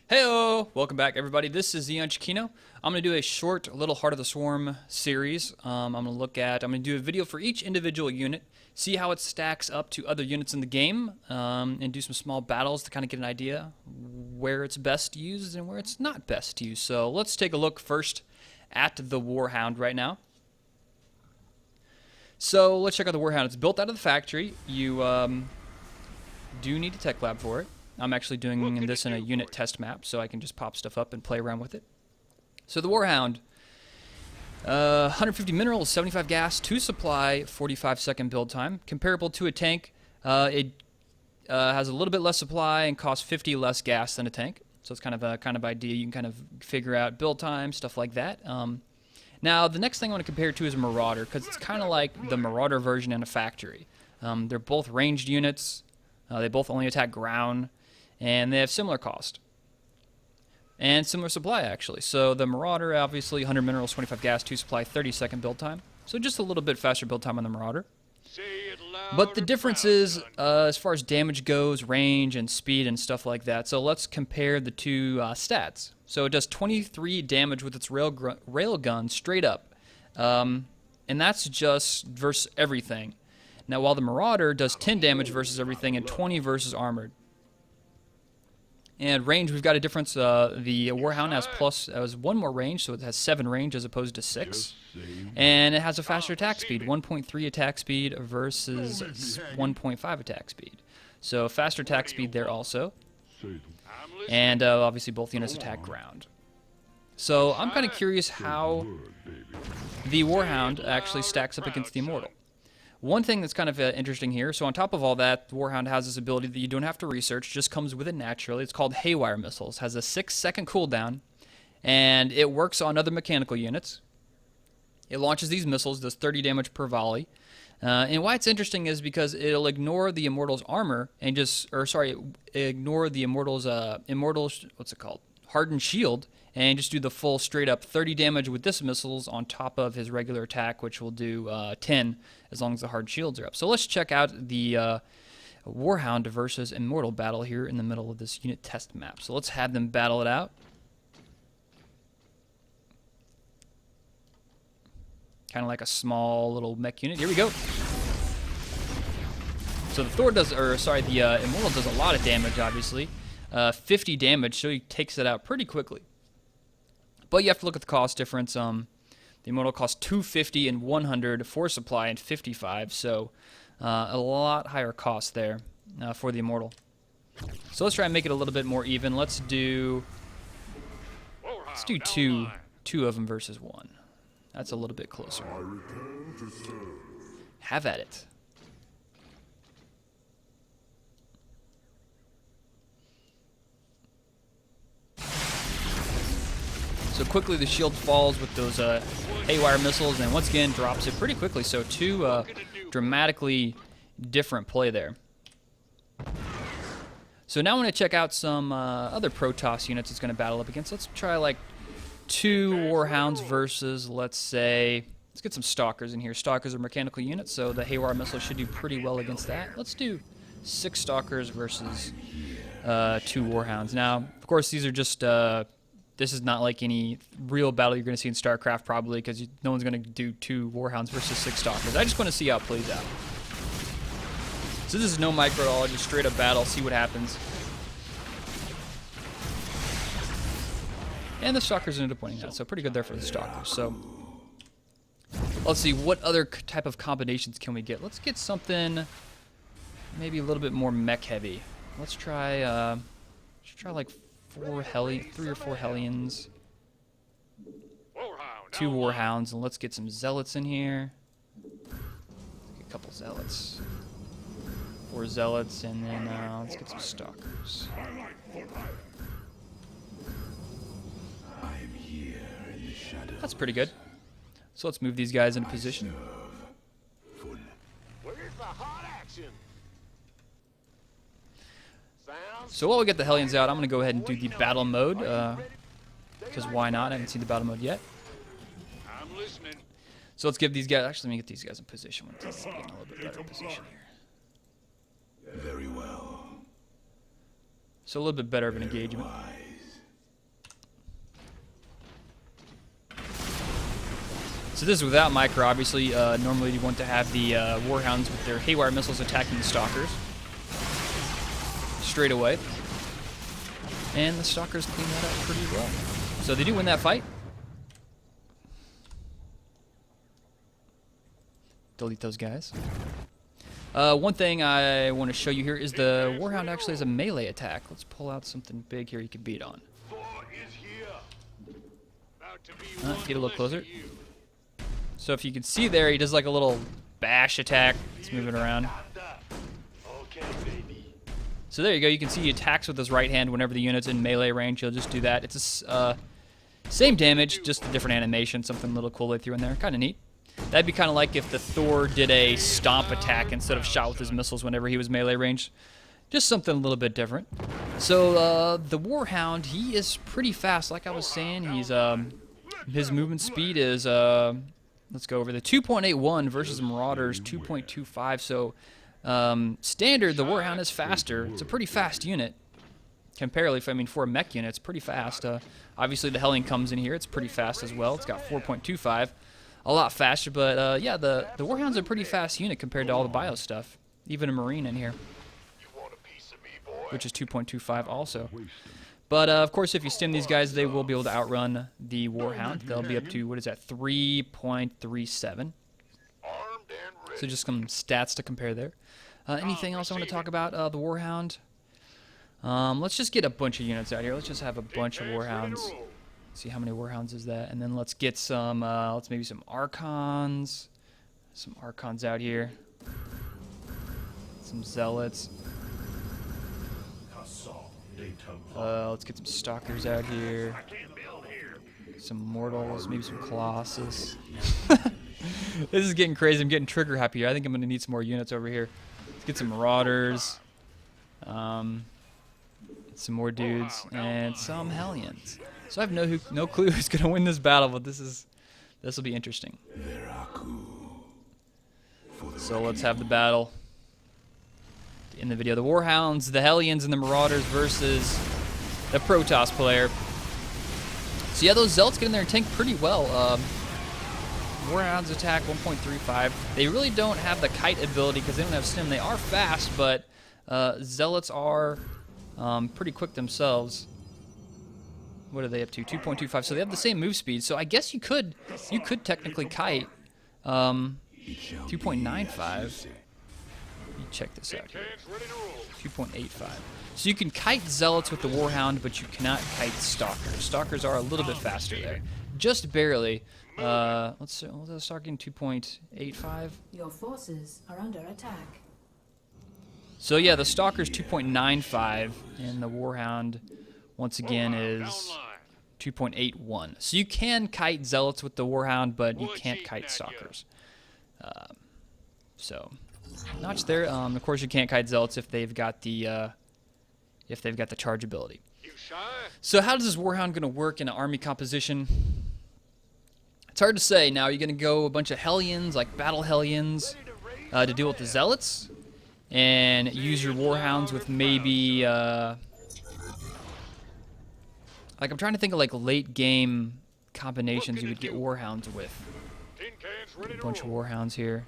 Heyo! Welcome back, everybody. This is Zion Chiquino. I'm going to do a short little Heart of the Swarm series. I'm going to do a video for each individual unit, see how it stacks up to other units in the game, and do some small battles to kind of get an idea where it's best used and where it's not best used. So let's take a look first at the Warhound right now. So let's check out the Warhound. It's built out of the factory. You do need a tech lab for it. I'm actually doing this in a unit test map, so I can just pop stuff up and play around with it. So the Warhound, 150 minerals, 75 gas, 2 supply, 45-second build time. Comparable to a tank, it has a little bit less supply and costs 50 less gas than a tank. So it's kind of idea. You can kind of figure out build time, stuff like that. Now, the next thing I want to compare it to is a Marauder, because it's kind of like the Marauder version in a factory. They're both ranged units. They both only attack ground. And they have similar cost and similar supply, actually. So the Marauder, obviously 100 minerals, 25 gas, 2 supply, 30-second build time. So just a little bit faster build time on the Marauder. But the difference is as far as damage goes, range and speed and stuff like that. So let's compare the two stats. So it does 23 damage with its railgun straight up, and that's just versus everything. Now, while the Marauder does 10 damage versus everything and 20 versus armored. And range, we've got a difference. The Warhound has one more range, so it has 7 range as opposed to 6. And it has a faster attack speed, 1.3 attack speed versus 1.5 attack speed. So faster attack speed there also. And obviously both units attack ground. So I'm kind of curious how the Warhound actually stacks up against the Immortal. One thing that's kind of interesting here, so on top of all that, the Warhound has this ability that you don't have to research, just comes with it naturally. It's called Haywire Missiles. Has a 6-second cooldown, and it works on other mechanical units. It launches these missiles, does 30 damage per volley. And why it's interesting is because it'll ignore the Immortal's armor and ignore the Immortal's hardened shield, and just do the full straight up 30 damage with this missiles on top of his regular attack, which will do 10 as long as the hard shields are up. So let's check out the Warhound versus Immortal battle here in the middle of this unit test map. So let's have them battle it out. Kind of like a small little mech unit. Here we go. So the Immortal does a lot of damage, obviously. 50 damage, so he takes it out pretty quickly. But you have to look at the cost difference. The Immortal costs 250 and 100 for supply and 55, so a lot higher cost there for the Immortal. So let's try and make it a little bit more even. Let's do two of them versus 1. That's a little bit closer. Have at it. So quickly the shield falls with those Haywire missiles, and once again drops it pretty quickly. So two dramatically different play there. So now I want to check out some other Protoss units it's going to battle up against. Let's try like 2 Warhounds versus, let's get some Stalkers in here. Stalkers are mechanical units, so the Haywire missile should do pretty well against that. Let's do 6 Stalkers versus 2 Warhounds. Now, of course, these are just... this is not like any real battle you're going to see in Starcraft, probably, because no one's going to do 2 Warhounds versus 6 Stalkers. I just want to see how it plays out. So this is no micro at all, just straight up battle, see what happens. And the Stalkers ended up winning that, so pretty good there for the Stalkers. So let's see, what other type of combinations can we get? Let's get something maybe a little bit more mech heavy. Let's try like 3 or 4 Hellions, 2 Warhounds, and let's get some Zealots in here. Get a couple Zealots, 4 Zealots, and then let's get some Stalkers. That's pretty good. So let's move these guys into position. So while we get the Hellions out, I'm going to go ahead and do the battle mode, because why not? I haven't seen the battle mode yet. So let's give these guys, actually let me get these guys in position. Let's get in a little bit better position here. Very well. So a little bit better of an engagement. So this is without micro, obviously. Normally you want to have the Warhounds with their Haywire missiles attacking the Stalkers straight away. And the Stalkers clean that up pretty well. So they do win that fight. Delete those guys. One thing I want to show you here is the Warhound actually has a melee attack. Let's pull out something big here you can beat on. Get a little closer. So if you can see there, he does like a little bash attack. It's moving around. So there you go. You can see he attacks with his right hand whenever the unit's in melee range. He'll just do that. It's a same damage, just a different animation. Something a little cool they threw in there. Kind of neat. That'd be kind of like if the Thor did a stomp attack instead of shot with his missiles whenever he was melee range. Just something a little bit different. So the Warhound, he is pretty fast. Like I was saying, he's his movement speed is let's go over the 2.81 versus Marauder's 2.25. So standard, the Warhound is faster. It's a pretty fast unit. Comparatively, I mean, for a mech unit, it's pretty fast. Obviously, the Hellion comes in here. It's pretty fast as well. It's got 4.25. A lot faster, but yeah, the Warhound's a pretty fast unit compared to all the bio stuff. Even a Marine in here, which is 2.25 also. But of course, if you stim these guys, they will be able to outrun the Warhound. They'll be up to, what is that, 3.37. So just some stats to compare there. Anything else I want to talk about the Warhound? Let's just get a bunch of units out here. Let's just have a bunch of Warhounds. See how many Warhounds is that, and then let's get some. Let's maybe some Archons. Some Archons out here. Some Zealots. Let's get some Stalkers out here. Some Mortals, maybe some Colossus. This is getting crazy. I'm getting trigger happy here. I think I'm gonna need some more units over here. Let's get some Marauders. Some more dudes and some Hellions. So I have no clue who's gonna win this battle, but this will be interesting. So let's have the battle. In the video, the Warhounds, the Hellions, and the Marauders versus the Protoss player. So yeah, those Zealots get in there and tank pretty well. Warhounds attack 1.35. They really don't have the kite ability because they don't have stim. They are fast, but Zealots are pretty quick themselves. What are they up to? 2.25. So they have the same move speed. So I guess you could technically kite 2.95. Check this out here. 2.85. So you can kite Zealots with the Warhound, but you cannot kite Stalkers. Stalkers are a little bit faster there, just barely. Let's start getting 2.85. Your forces are under attack. So yeah, the Stalker's 2.95, and the Warhound, once again, is 2.81. So you can kite Zealots with the Warhound, but you can't kite Stalkers. So, notch there. Of course, you can't kite Zealots if they've got the charge ability. So how does this Warhound going to work in an army composition? It's hard to say. Now, you're going to go a bunch of Hellions, like Battle Hellions, to deal with the Zealots, and use your Warhounds with maybe, like I'm trying to think of like late game combinations you would get Warhounds with. A bunch of Warhounds here.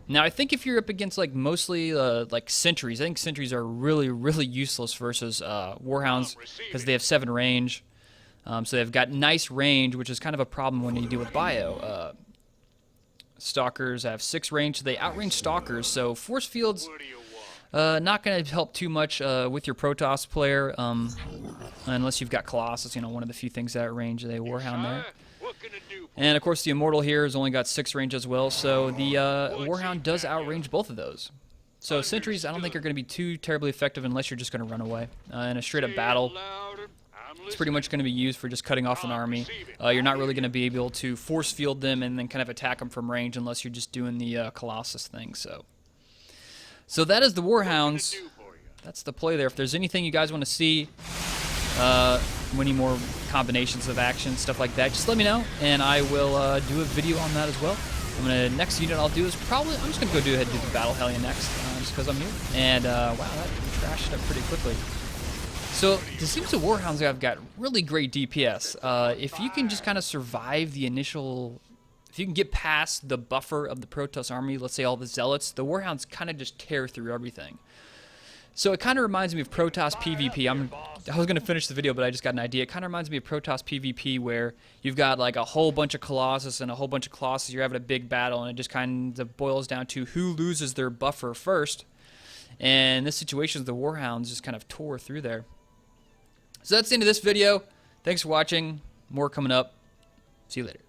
Now I think if you're up against like mostly like sentries, I think sentries are really, really useless versus Warhounds because they have 7 range. So they've got nice range, which is kind of a problem when you deal with bio. Stalkers have 6 range, so they outrange Stalkers. So force fields not going to help too much with your Protoss player, unless you've got Colossus. You know, one of the few things that range the Warhound there. And of course, the Immortal here has only got 6 range as well. So the Warhound does outrange both of those. So sentries, I don't think are going to be too terribly effective unless you're just going to run away. In a straight-up battle, it's pretty much going to be used for just cutting off an army. You're not really going to be able to force field them and then kind of attack them from range unless you're just doing the Colossus thing. So that is the Warhounds. That's the play there. If there's anything you guys want to see, any more combinations of action, stuff like that, just let me know, and I will do a video on that as well. Next unit I'll do is probably, I'm just going to go ahead and do the Battle Hellion next, just because I'm here. And wow, that trashed it up pretty quickly. So it seems the Warhounds have got really great DPS. If you can just kind of survive the initial, if you can get past the buffer of the Protoss army, let's say all the Zealots, the Warhounds kind of just tear through everything. So it kind of reminds me of Protoss PvP. I was going to finish the video, but I just got an idea. It kind of reminds me of Protoss PvP, where you've got like a whole bunch of Colossus and a whole bunch of Colossus. You're having a big battle, and it just kind of boils down to who loses their buffer first. And in this situation, the Warhounds just kind of tore through there. So that's the end of this video. Thanks for watching. More coming up. See you later.